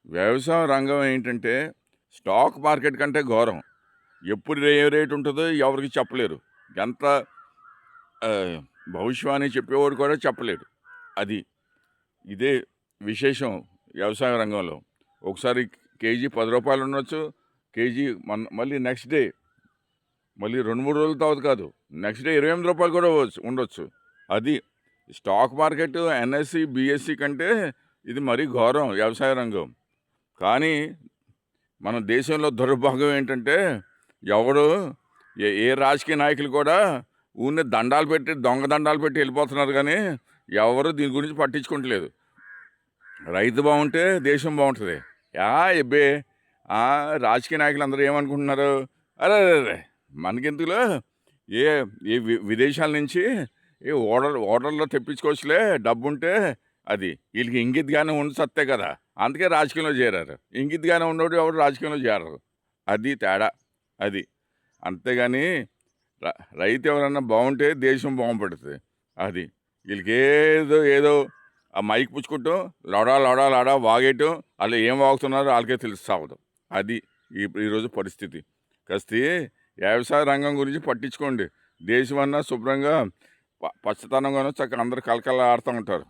వ్యవసాయ రంగం ఏంటంటే స్టాక్ మార్కెట్ కంటే ఘోరం. ఎప్పుడు ఏ రేట్ ఉంటుందో ఎవరికి చెప్పలేరు. ఎంత భవిష్యవాణి చెప్పేవాడు కూడా చెప్పలేడు. అది. ఇదే విశేషం వ్యవసాయ రంగంలో. ఒకసారి కేజీ రూ. 10 ఉండొచ్చు. కేజీ మళ్ళీ నెక్స్ట్ డే మళ్ళీ 2, 3 రోజుల తర్వాత కాదు. నెక్స్ట్ డే రూ. 28 కూడా ఉండొచ్చు. అది. స్టాక్ మార్కెట్ ఎన్ఎస్సి, బిఎస్సి కంటే ఇది మరీ ఘోరం వ్యవసాయ రంగం. కానీ మన దేశంలో దుర్భాగ్యం ఏంటంటే ఎవడు ఏ రాజకీయ నాయకులు కూడా ఊరినే దండాలు పెట్టి దొంగ దండాలు పెట్టి వెళ్ళిపోతున్నారు. కానీ ఎవరు దీని గురించి పట్టించుకోవట్లేదు. రైతు బాగుంటే దేశం బాగుంటుంది. ఎబ్బే రాజకీయ నాయకులు అందరూ ఏమనుకుంటున్నారు, అరే మనకెందుకులో ఏ విదేశాల నుంచి ఓడర్లో తెప్పించుకోవచ్చులే, డబ్బు ఉంటే. అది వీళ్ళకి ఇంగితగానే ఉండి సత్తే కదా, అందుకే రాజకీయంలో చేరారు. ఇంగితగానే ఉన్నోడు ఎవరు రాజకీయంలో చేరరు. అది తేడా. అది అంతేగాని రైతు ఎవరన్నా బాగుంటే దేశం బాగుపడుతుంది. అది వీళ్ళకి ఏదో ఆ మైక్ పుచ్చుకుంటాం, లడా వాగేయటం, వాళ్ళు ఏం వాగుతున్నారో వాళ్ళకే తెలుస్తావదు. అది ఈరోజు పరిస్థితి. కాస్త వ్యవసాయ రంగం గురించి పట్టించుకోండి. దేశం అన్నా శుభ్రంగా పచ్చతనంగానూ చక్కగా అందరూ కలకల ఆడుతూ ఉంటారు.